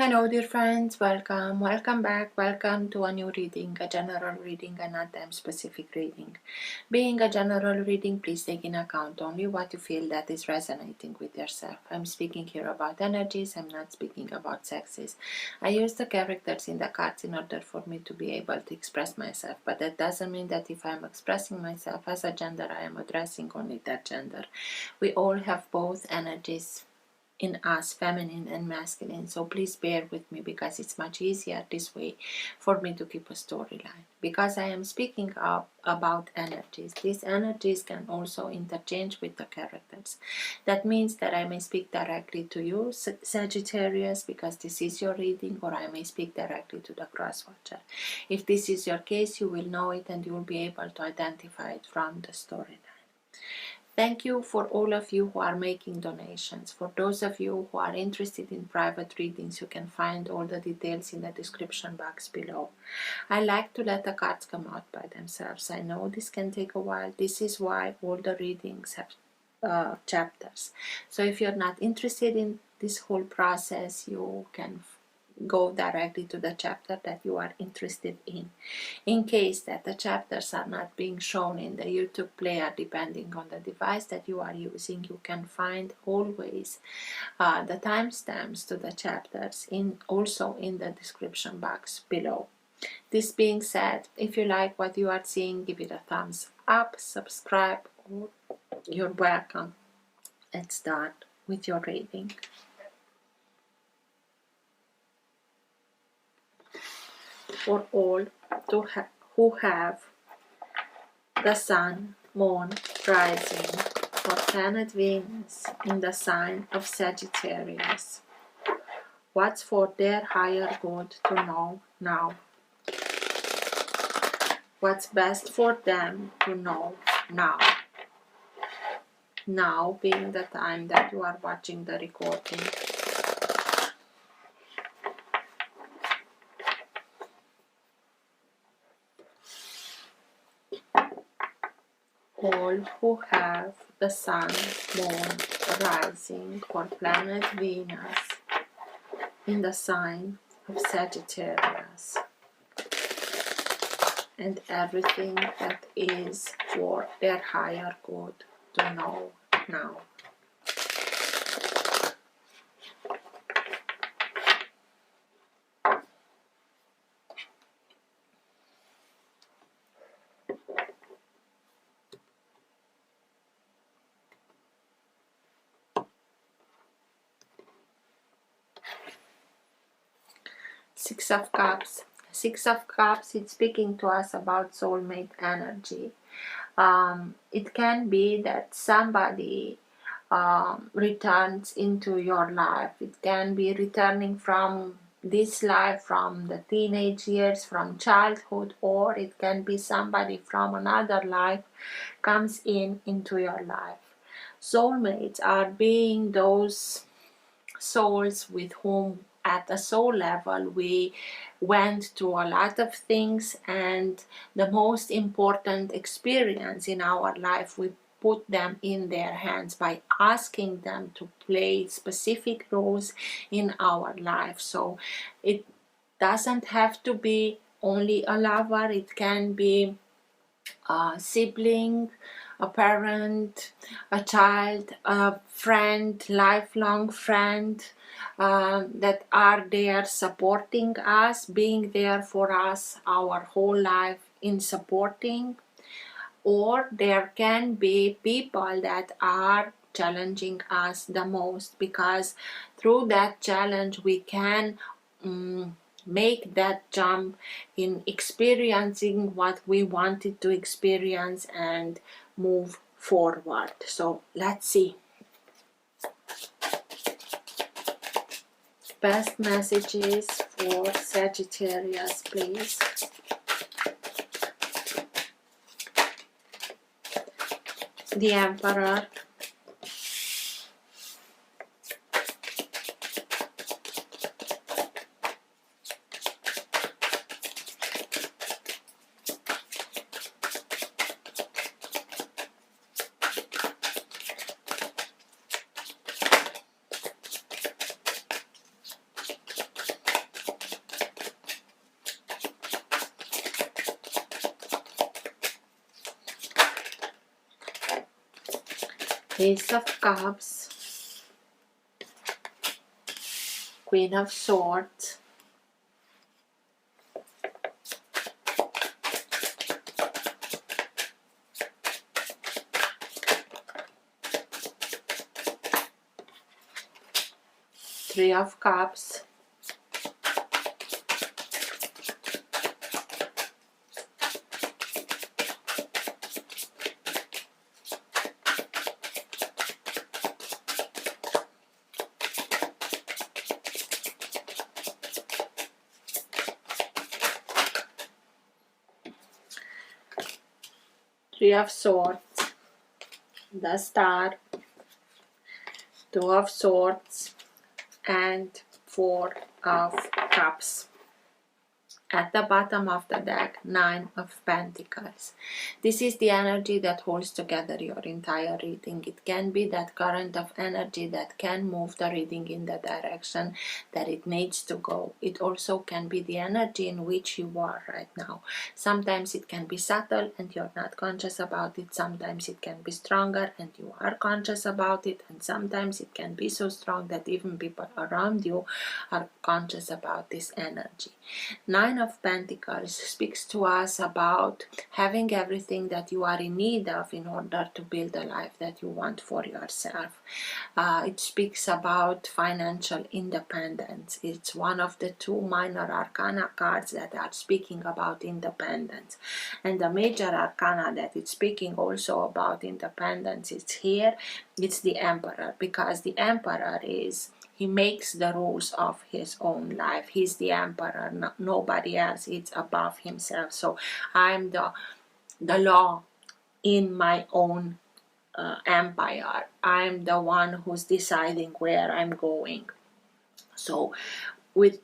Hello dear friends, welcome back, welcome to a new reading, a general reading, a not time specific reading. Being a general reading, please take in account only what you feel that is resonating with yourself. I'm speaking here about energies, I'm not speaking about sexes. I use the characters in the cards in order for me to be able to express myself, but that doesn't mean that if I'm expressing myself as a gender, I am addressing only that gender. We all have both energies in us, feminine and masculine, so please bear with me because it's much easier this way for me to keep a storyline. Because I am speaking about energies, these energies can also interchange with the characters. That means that I may speak directly to you, Sagittarius, because this is your reading, or I may speak directly to the cross-watcher. If this is your case, you will know it and you will be able to identify it from the storyline. Thank you for all of you who are making donations. For those of you who are interested in private readings, you can find all the details in the description box below. I like to let the cards come out by themselves. I know this can take a while. This is why all the readings have chapters. So if you're not interested in this whole process, you can go directly to the chapter that you are interested in. In case that the chapters are not being shown in the YouTube player, depending on the device that you are using, you can find always the timestamps to the chapters also in the description box below. This being said, if you like what you are seeing, give it a thumbs up, subscribe, or you're welcome. Let's start with your reading. For all who have the Sun, Moon, Rising, or planet Venus in the sign of Sagittarius, what's for their higher good to know now? What's best for them to know now? Now being the time that you are watching the recording. All who have the Sun, Moon, Rising, or planet Venus in the sign of Sagittarius, and everything that is for their higher good to know now. Six of Cups. Six of Cups, it's speaking to us about soulmate energy. It can be that somebody returns into your life. It can be returning from this life, from the teenage years, from childhood, or it can be somebody from another life comes into your life. Soulmates are being those souls with whom at a soul level we went through a lot of things, and the most important experience in our life we put them in their hands by asking them to play specific roles in our life. So it doesn't have to be only a lover, it can be a sibling, a parent, a child, a friend, lifelong friend, that are there supporting us, being there for us our whole life in supporting. Or there can be people that are challenging us the most, because through that challenge we can make that jump in experiencing what we wanted to experience and move forward. So let's see. Best messages for Sagittarius, please. The Emperor. Ace of Cups, Queen of Swords, Three of Cups, Three of Swords, the Star, Two of Swords, and Four of Cups. At the bottom of the deck, Nine of Pentacles. This is the energy that holds together your entire reading. It can be that current of energy that can move the reading in the direction that it needs to go. It also can be the energy in which you are right now. Sometimes it can be subtle and you're not conscious about it. Sometimes it can be stronger and you are conscious about it. And sometimes it can be so strong that even people around you are conscious about this energy. Nine of Pentacles speaks to us about having everything that you are in need of in order to build a life that you want for yourself. It speaks about financial independence. It's one of the two minor arcana cards that are speaking about independence. And the major arcana that it's speaking also about independence is here. It's the Emperor, because the Emperor he makes the rules of his own life. He's the emperor, nobody else. It's above himself. So I'm the law in my own empire. I'm the one who's deciding where I'm going. So with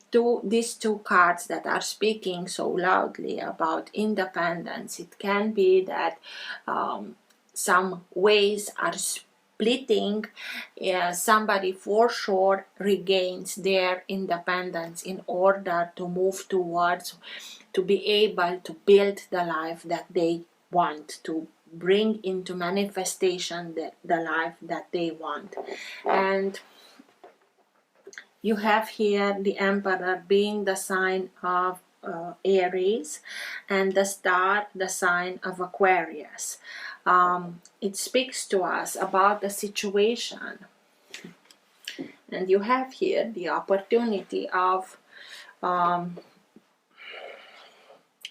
these two cards that are speaking so loudly about independence, it can be that some ways are splitting. Somebody for sure regains their independence in order to move towards, to be able to build the life that they want, to bring into manifestation the life that they want. And you have here the Emperor being the sign of Aries, and the Star the sign of Aquarius. It speaks to us about the situation, and you have here the opportunity of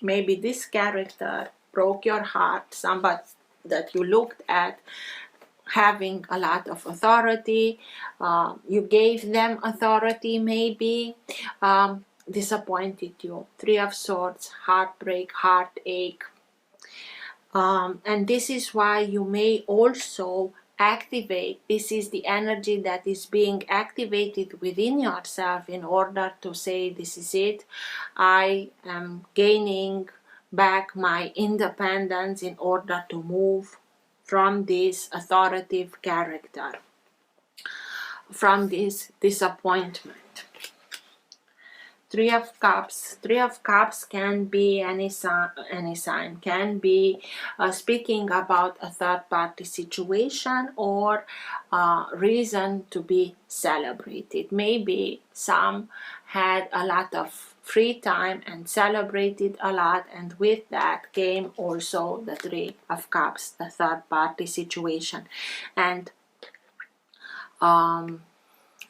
maybe this character broke your heart, somebody that you looked at having a lot of authority, you gave them authority, maybe disappointed you. Three of Swords, heartbreak, heartache. And this is why you may also activate, this is the energy that is being activated within yourself in order to say, this is it, I am gaining back my independence in order to move from this authoritative character, from this disappointment. Three of Cups. Three of Cups can be any sign, can be speaking about a third-party situation or reason to be celebrated. Maybe some had a lot of free time and celebrated a lot, and with that came also the Three of Cups, the third-party situation. And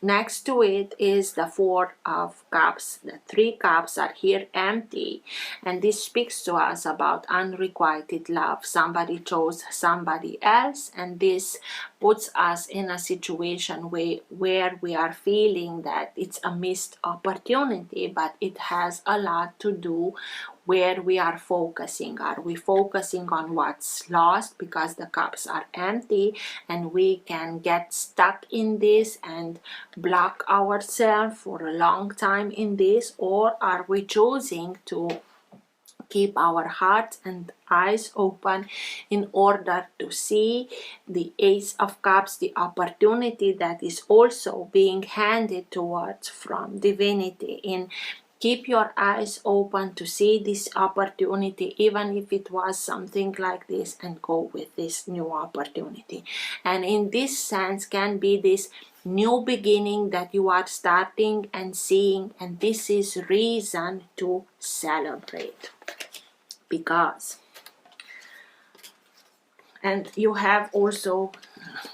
next to it is the Four of Cups. The Three Cups are here empty, and this speaks to us about unrequited love. Somebody chose somebody else, and this puts us in a situation where we are feeling that it's a missed opportunity, but it has a lot to do where we are focusing. Are we focusing on what's lost because the cups are empty and we can get stuck in this and block ourselves for a long time in this, or are we choosing to keep our hearts and eyes open in order to see the Ace of Cups, the opportunity that is also being handed towards from divinity in keep your eyes open to see this opportunity, even if it was something like this, and go with this new opportunity. And in this sense can be this new beginning that you are starting and seeing, and this is reason to celebrate. Because, and you have also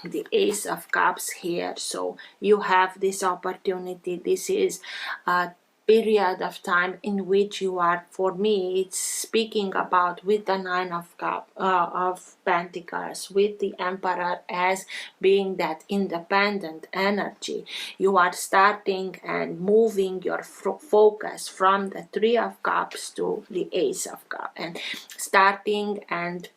the Ace of Cups here, so you have this opportunity. This is a period of time in which you are, for me it's speaking about with the Nine of of Pentacles, with the Emperor as being that independent energy. You are starting and moving your focus from the Three of Cups to the Ace of Cups, and starting, and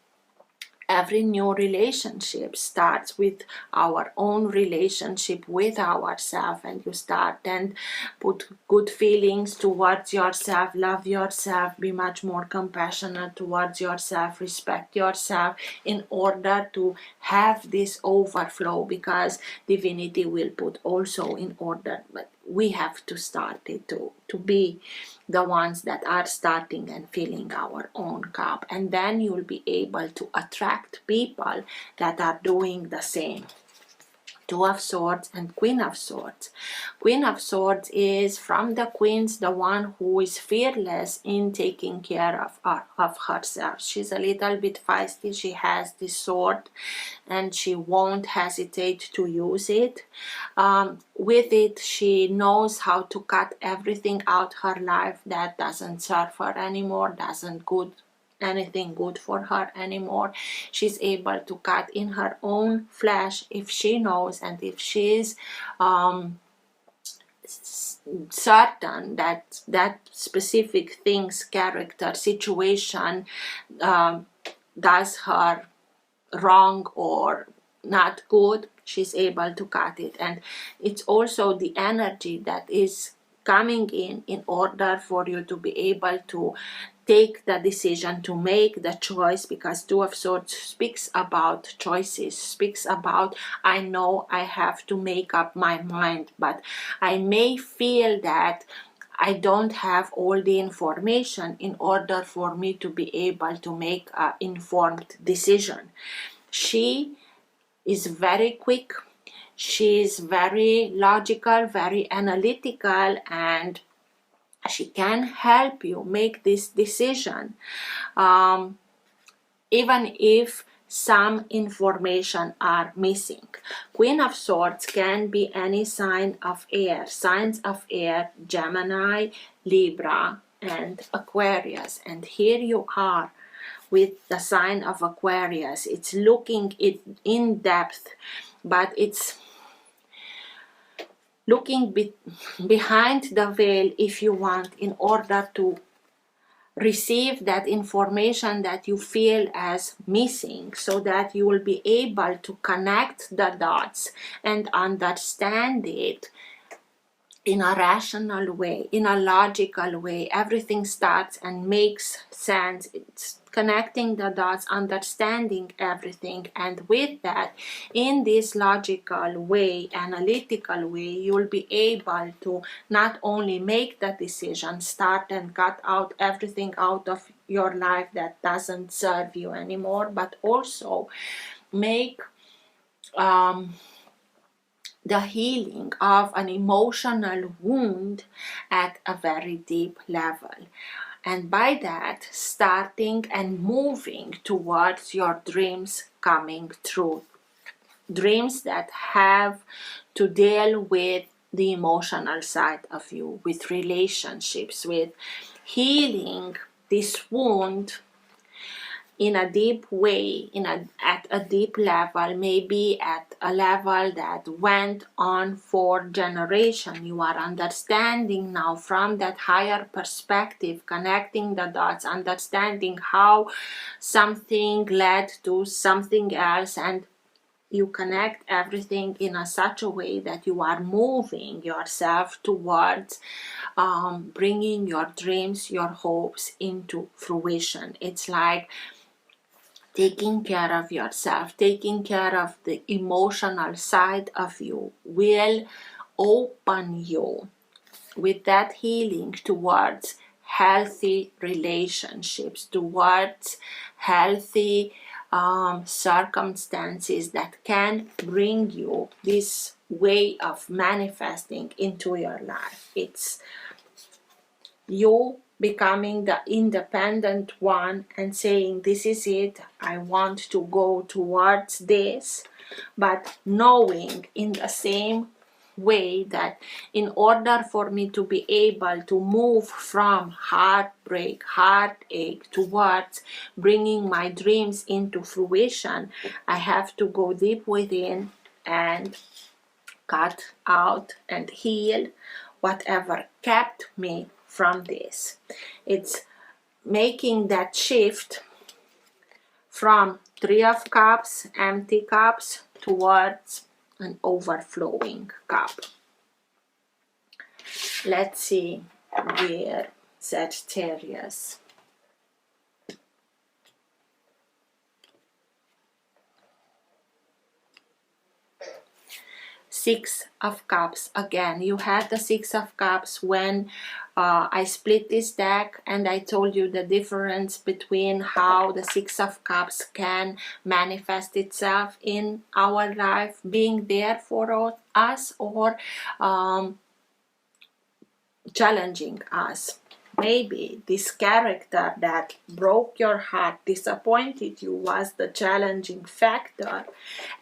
every new relationship starts with our own relationship with ourselves, and you start and put good feelings towards yourself, love yourself, be much more compassionate towards yourself, respect yourself, in order to have this overflow, because divinity will put also in order, but we have to start it to be the ones that are starting and filling our own cup, and then you'll be able to attract people that are doing the same. Two of Swords and Queen of Swords. Queen of Swords is, from the Queens, the one who is fearless in taking care of herself. She's a little bit feisty. She has this sword and she won't hesitate to use it. With it, she knows how to cut everything out her life that doesn't serve her anymore, doesn't anything good for her anymore. She's able to cut in her own flesh if she knows, and if she's certain that that specific things, character, situation does her wrong or not good, she's able to cut it. And it's also the energy that is coming in order for you to be able to take the decision, to make the choice, because Two of Swords speaks about choices, speaks about, I know I have to make up my mind, but I may feel that I don't have all the information in order for me to be able to make an informed decision. She is very quick, she is very logical, very analytical, and she can help you make this decision, even if some information are missing. Queen of Swords can be any sign of air. Signs of air: Gemini, Libra, and Aquarius. And here you are with the sign of Aquarius. It's looking in depth, but it's looking behind the veil, if you want, in order to receive that information that you feel as missing, so that you will be able to connect the dots and understand it in a rational way, in a logical way. Everything starts and makes sense. It's connecting the dots, understanding everything, and with that, in this logical way, analytical way, you'll be able to not only make the decision, start and cut out everything out of your life that doesn't serve you anymore, but also make the healing of an emotional wound at a very deep level. And by that, starting and moving towards your dreams coming true. Dreams that have to deal with the emotional side of you, with relationships, with healing this wound in a deep way, at a deep level, maybe at a level that went on for generations. You are understanding now from that higher perspective, connecting the dots, understanding how something led to something else, and you connect everything in such a way that you are moving yourself towards bringing your dreams, your hopes into fruition. It's like taking care of yourself, taking care of the emotional side of you will open you with that healing towards healthy relationships, towards healthy circumstances that can bring you this way of manifesting into your life. It's you becoming the independent one and saying, this is it, I want to go towards this, but knowing in the same way that in order for me to be able to move from heartbreak, heartache towards bringing my dreams into fruition, I have to go deep within and cut out and heal whatever kept me from this. It's making that shift from Three of Cups, empty cups, towards an overflowing cup. Let's see where Sagittarius. Six of Cups. Again, you had the Six of Cups when I split this deck, and I told you the difference between how the Six of Cups can manifest itself in our life, being there for us or challenging us. Maybe this character that broke your heart, disappointed you, was the challenging factor,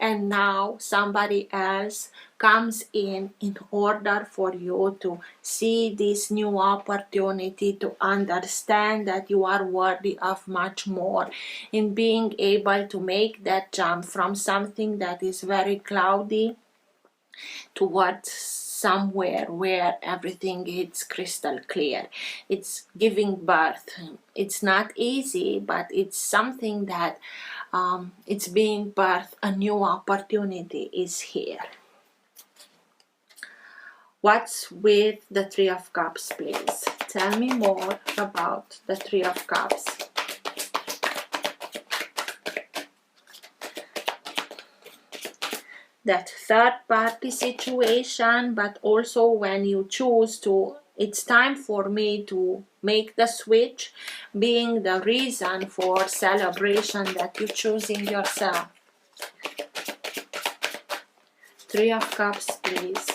and now somebody else comes in order for you to see this new opportunity, to understand that you are worthy of much more, in being able to make that jump from something that is very cloudy towards somewhere where everything is crystal clear. It's giving birth. It's not easy, but it's something that it's being birthed. A new opportunity is here. What's with the Three of Cups, please? Tell me more about the Three of Cups. That third party situation, but also when you choose to, it's time for me to make the switch, being the reason for celebration that you choosing yourself. Three of Cups, please.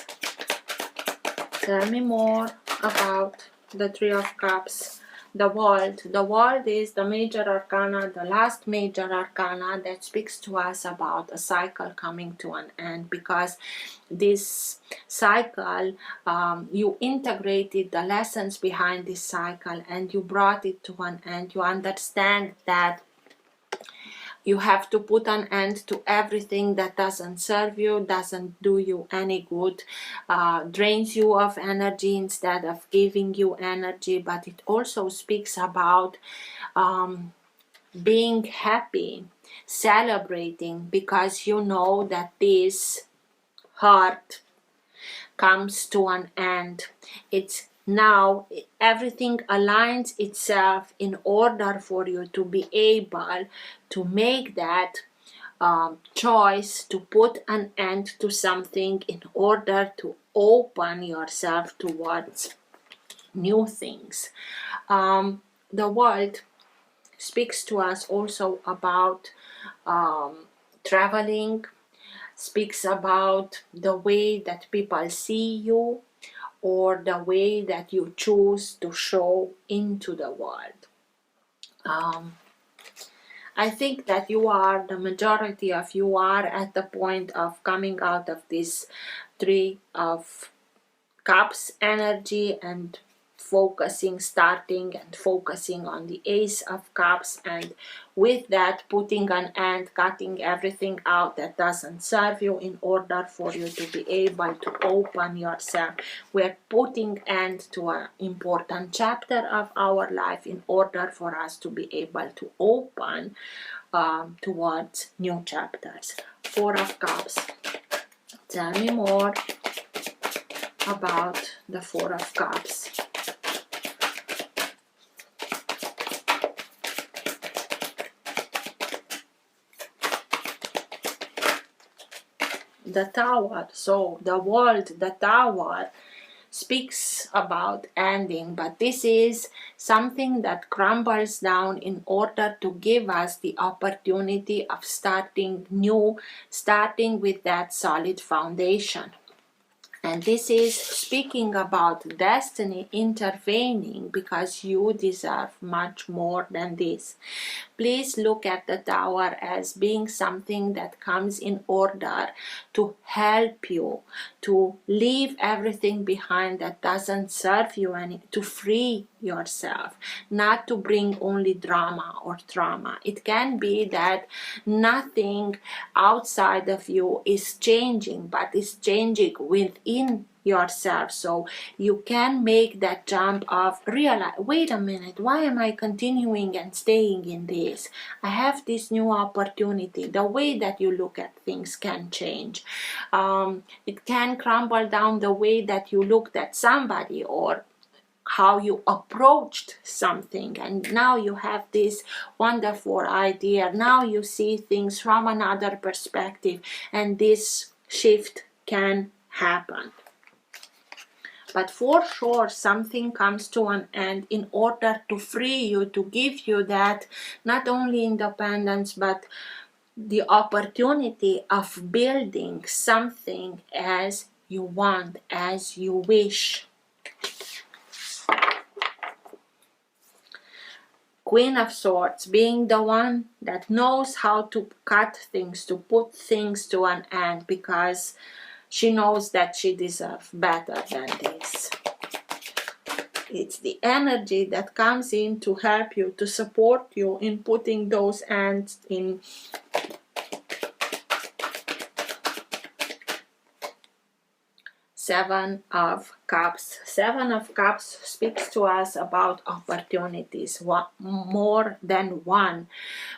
Tell me more about the Three of Cups. The World. The World is the major arcana, the last major arcana that speaks to us about a cycle coming to an end, because this cycle, you integrated the lessons behind this cycle and you brought it to an end. You understand that you have to put an end to everything that doesn't serve you, doesn't do you any good, drains you of energy instead of giving you energy. But it also speaks about being happy, celebrating, because you know that this heart comes to an end. It's now everything aligns itself in order for you to be able to make that choice to put an end to something in order to open yourself towards new things. The World speaks to us also about traveling, speaks about the way that people see you, or the way that you choose to show into the world. I think that the majority of you are at the point of coming out of this Three of Cups energy and starting and focusing on the Ace of Cups, and with that putting an end, cutting everything out that doesn't serve you in order for you to be able to open yourself. We're putting end to an important chapter of our life in order for us to be able to open towards new chapters. Four of Cups. Tell me more about the Four of Cups. The Tower. So the World, the Tower, speaks about ending, but this is something that crumbles down in order to give us the opportunity of starting new, starting with that solid foundation. And this is speaking about destiny intervening because you deserve much more than this. Please look at the Tower as being something that comes in order to help you to leave everything behind that doesn't serve you any, to free yourself, not to bring only drama or trauma. It can be that nothing outside of you is changing, but is changing within yourself, so you can make that jump of realize, wait a minute, why am I continuing and staying in this? I have this new opportunity. The way that you look at things can change. It can crumble down the way that you looked at somebody or how you approached something, and now you have this wonderful idea. Now you see things from another perspective, and this shift can happen. But for sure, something comes to an end in order to free you, to give you that not only independence, but the opportunity of building something as you want, as you wish. Queen of Swords, being the one that knows how to cut things, to put things to an end, because she knows that she deserves better than this. It's the energy that comes in to help you, to support you in putting those ends in. Seven of Cups. Seven of Cups speaks to us about opportunities, more than one.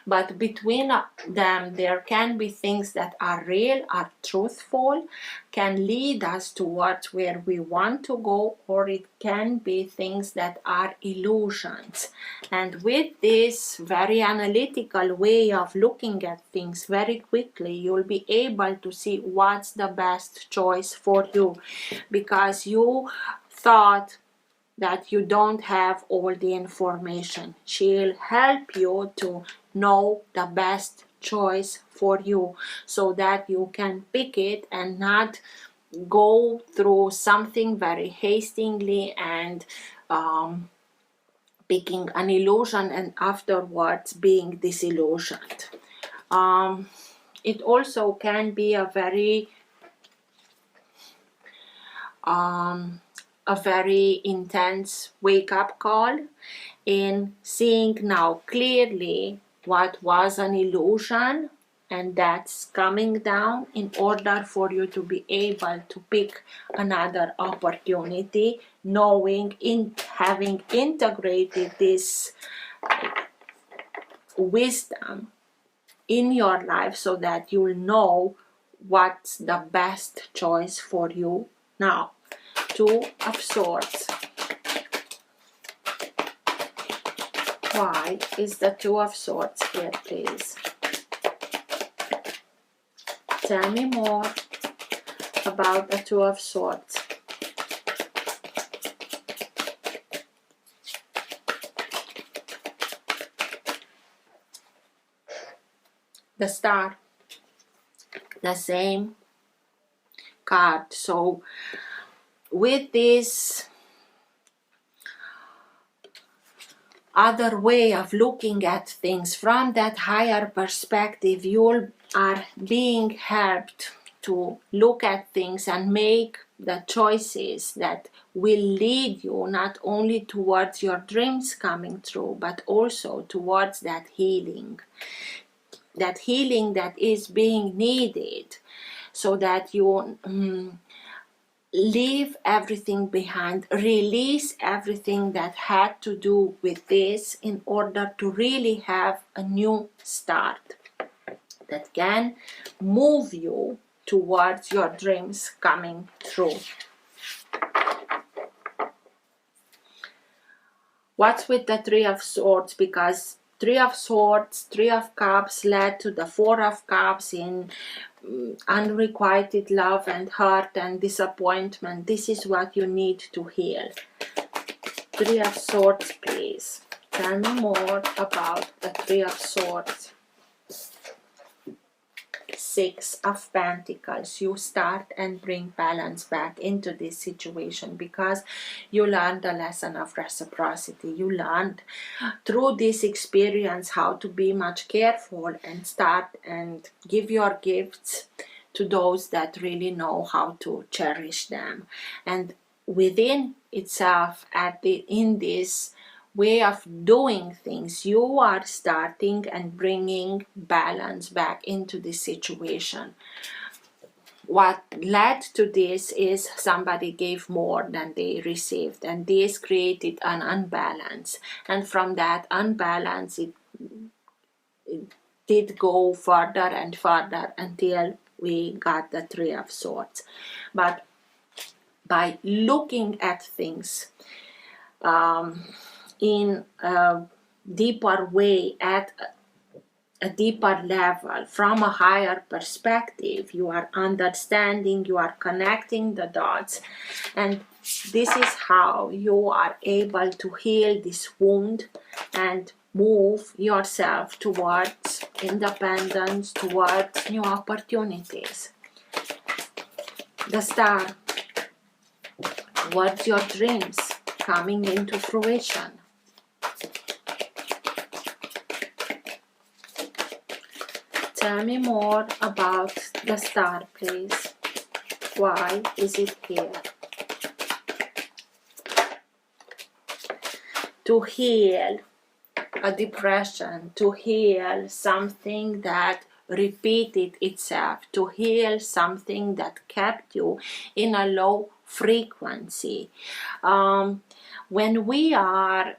But between them, there can be things that are real, are truthful, can lead us towards where we want to go, or it can be things that are illusions. And with this very analytical way of looking at things very quickly, you'll be able to see what's the best choice for you, because you thought that you don't have all the information. She'll help you to know the best choice for you so that you can pick it and not go through something very hastily and picking an illusion and afterwards being disillusioned. It also can be a very intense wake-up call in seeing now clearly what was an illusion, and that's coming down in order for you to be able to pick another opportunity, knowing, having integrated this wisdom in your life so that you'll know what's the best choice for you now. Two of Swords. Why is the Two of Swords here, please? Tell me more about the Two of Swords. The Star. The same card. So with this other way of looking at things from that higher perspective, you are being helped to look at things and make the choices that will lead you not only towards your dreams coming true, but also towards that healing that is being needed, so that you leave everything behind, release everything that had to do with this in order to really have a new start that can move you towards your dreams coming true. What's with the Three of Swords? Because Three of Swords, Three of Cups led to the Four of Cups in unrequited love and hurt and disappointment. This is what you need to heal. Three of Swords, please. Tell me more about the Three of Swords. Six of Pentacles. You start and bring balance back into this situation because you learned the lesson of reciprocity. You learned through this experience how to be much careful and start and give your gifts to those that really know how to cherish them. And within itself, in this way of doing things, you are starting and bringing balance back into the situation. What led to this is somebody gave more than they received, and this created an unbalance, and from that unbalance it did go further and further until we got the Three of Swords. But by looking at things in a deeper way, at a deeper level, from a higher perspective, you are understanding, you are connecting the dots, and this is how you are able to heal this wound and move yourself towards independence, towards new opportunities. The Star. What's your dreams coming into fruition? Tell me more about the Star, please. Why is it here? To heal a depression, to heal something that repeated itself, to heal something that kept you in a low frequency. When we are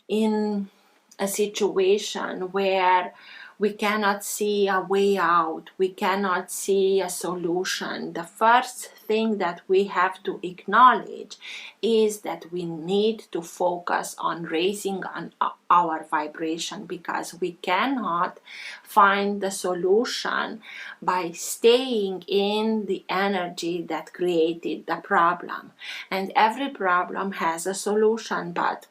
in a situation where we cannot see a way out, we cannot see a solution, the first thing that we have to acknowledge is that we need to focus on raising our vibration, because we cannot find the solution by staying in the energy that created the problem. And every problem has a solution, but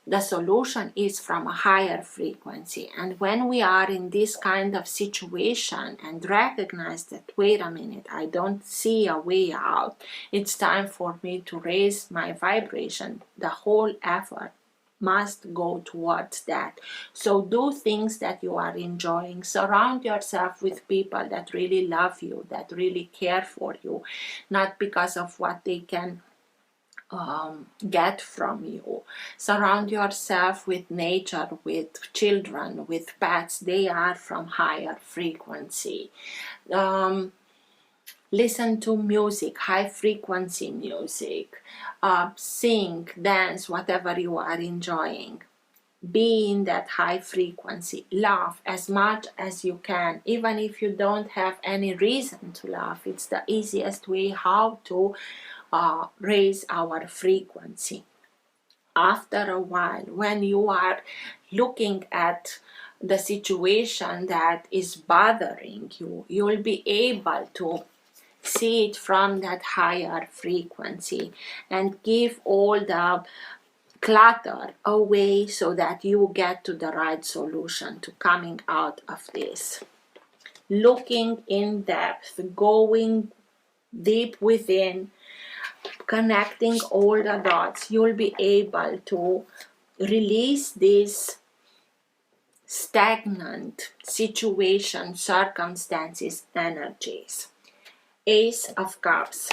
the solution is from a higher frequency. And when we are in this kind of situation and recognize that, wait a minute, I don't see a way out, it's time for me to raise my vibration, the whole effort must go towards that. So do things that you are enjoying. Surround yourself with people that really love you, that really care for you, not because of what they can get from you. Surround yourself with nature, with children, with pets. They are from higher frequency. Listen to music, high frequency music. Sing, dance, whatever you are enjoying. Be in that high frequency. Laugh as much as you can, even if you don't have any reason to laugh. It's the easiest way how to raise our frequency. After a while, when you are looking at the situation that is bothering you, you'll be able to see it from that higher frequency and give all the clutter away so that you get to the right solution to coming out of this. Looking in depth, going deep within, connecting all the dots, you'll be able to release this stagnant situation, circumstances, energies. Ace of Cups.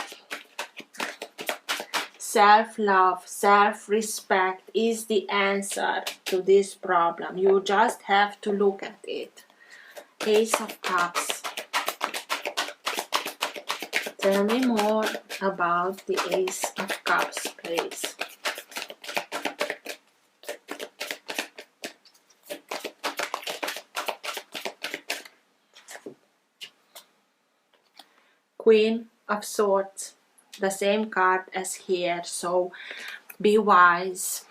Self-love, self-respect is the answer to this problem. You just have to look at it. Ace of Cups. Tell me more about the Ace of Cups, please. Queen of Swords, the same card as here, so be wise.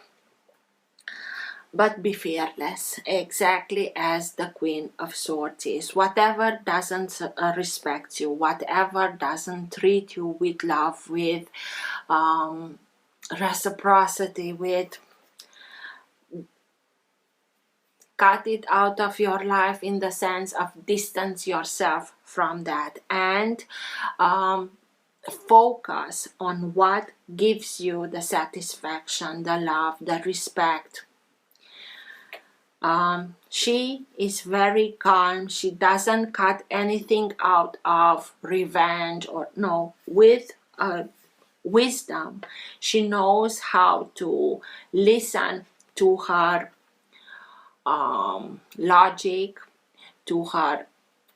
but be fearless, exactly as the Queen of Swords is. Whatever doesn't respect you, whatever doesn't treat you with love, with reciprocity, with cut it out of your life, in the sense of distance yourself from that, and focus on what gives you the satisfaction, the love, the respect. She is very calm. She doesn't cut anything out of revenge, or no, with wisdom. She knows how to listen to her logic, to her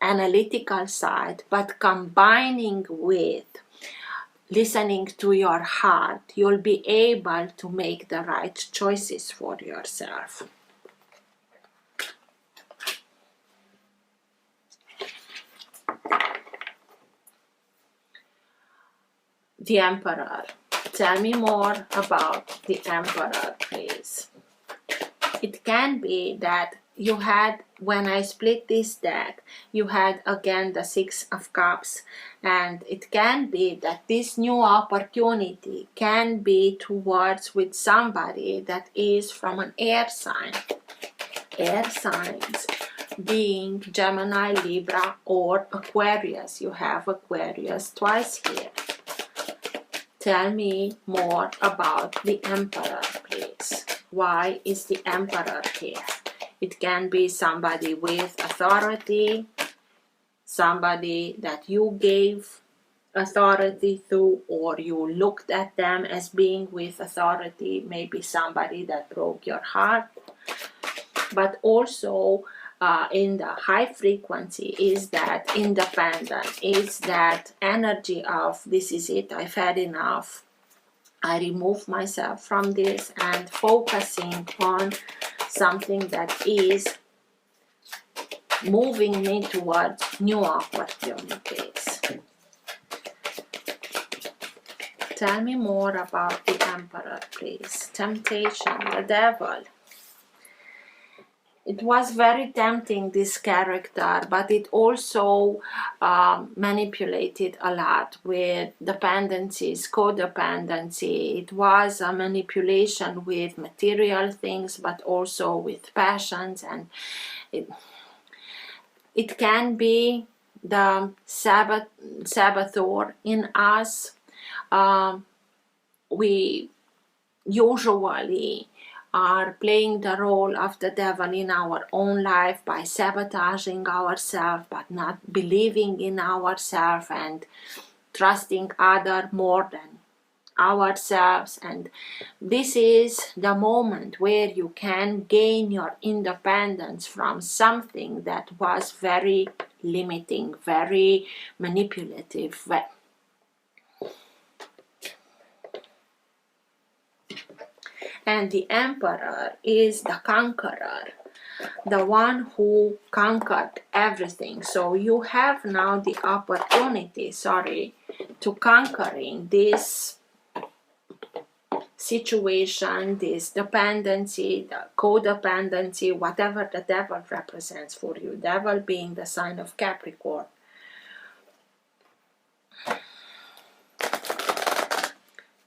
analytical side, but combining with listening to your heart, you'll be able to make the right choices for yourself. The Emperor. Tell me more about the Emperor, please. It can be that you had, when I split this deck, you had again the Six of Cups, and it can be that this new opportunity can be towards with somebody that is from an air sign. Air signs being Gemini, Libra, or Aquarius. You have Aquarius twice here. Tell me more about the Emperor, please. Why is the Emperor here? It can be somebody with authority, somebody that you gave authority to, or you looked at them as being with authority, maybe somebody that broke your heart. But also in the high frequency is that independent, is that energy of this is it, I've had enough, I remove myself from this, and focusing on something that is moving me towards new opportunities. Tell me more about the Emperor, please. Temptation, the devil. It was very tempting, this character, but it also manipulated a lot with dependencies, codependency. It was a manipulation with material things, but also with passions, and it can be the saboteur in us. We usually are playing the role of the devil in our own life by sabotaging ourselves, but not believing in ourselves and trusting others more than ourselves. And this is the moment where you can gain your independence from something that was very limiting, very manipulative. And the Emperor is the conqueror, the one who conquered everything. So you have now the opportunity, to conquering this situation, this dependency, the codependency, whatever the devil represents for you. Devil being the sign of Capricorn.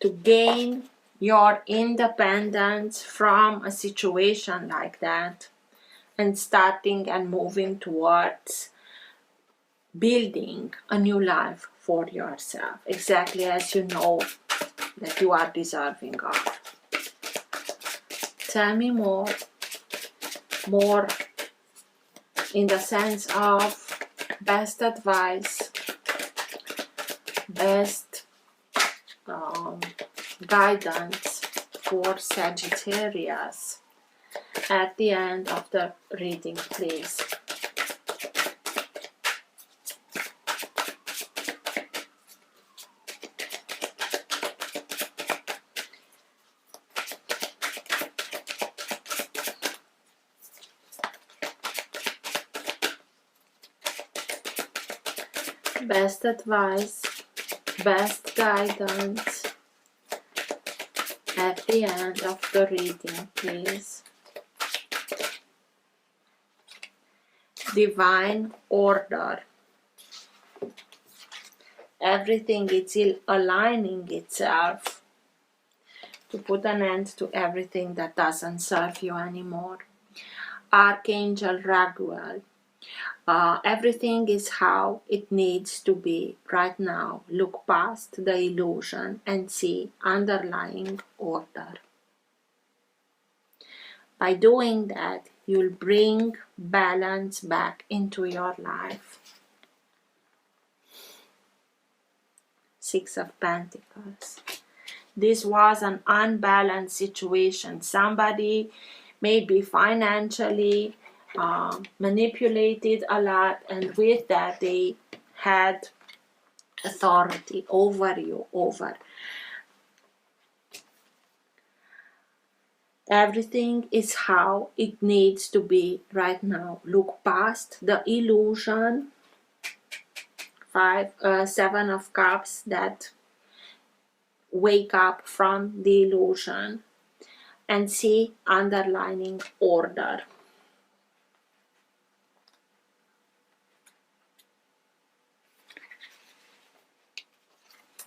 To gain your independence from a situation like that, and starting and moving towards building a new life for yourself, exactly as you know that you are deserving of. Tell me more in the sense of best advice, best guidance for Sagittarius at the end of the reading, please. Best advice, best guidance at the end of the reading, please. divine order. Everything is aligning itself to put an end to everything that doesn't serve you anymore. Archangel Raguel. Everything is how it needs to be right now. Look past the illusion and see underlying order. By doing that, you'll bring balance back into your life. Six of Pentacles. This was an unbalanced situation. Somebody may be financially manipulated a lot, and with that they had authority over you, everything is how it needs to be right now. Look past the illusion. Seven of Cups, that wake up from the illusion and see underlying order.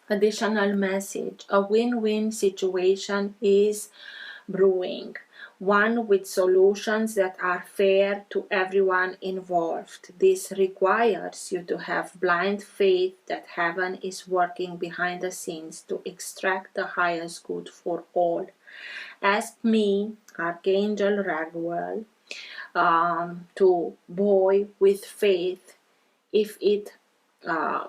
Additional message: a win-win situation is brewing, one with solutions that are fair to everyone involved. This requires you to have blind faith that heaven is working behind the scenes to extract the highest good for all. Ask me, Archangel Raguel, to buoy with faith if it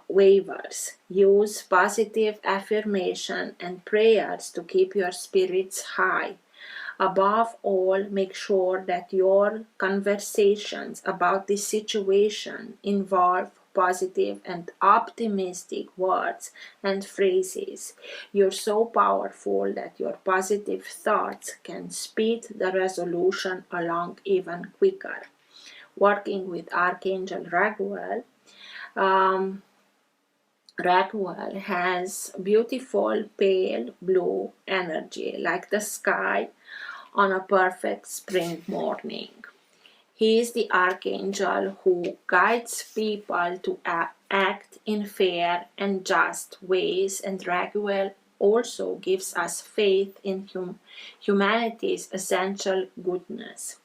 wavers. Use positive affirmation and prayers to keep your spirits high. Above all, make sure that your conversations about this situation involve positive and optimistic words and phrases. You're so powerful that your positive thoughts can speed the resolution along even quicker. Working with Archangel Raguel, Raguel has beautiful pale blue energy, like the sky on a perfect spring morning. He is the archangel who guides people to act in fair and just ways, and Raguel also gives us faith in humanity's essential goodness.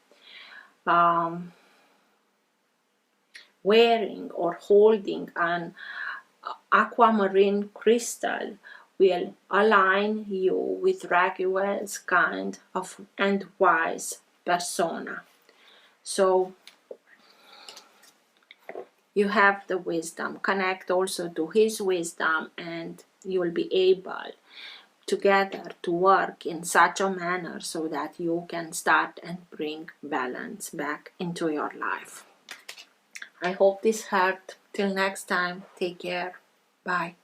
Wearing or holding an aquamarine crystal will align you with Raguel's kind of and wise persona. So you have the wisdom. Connect also to his wisdom, and you will be able together to work in such a manner so that you can start and bring balance back into your life. I hope this helped. Till next time, take care. Bye.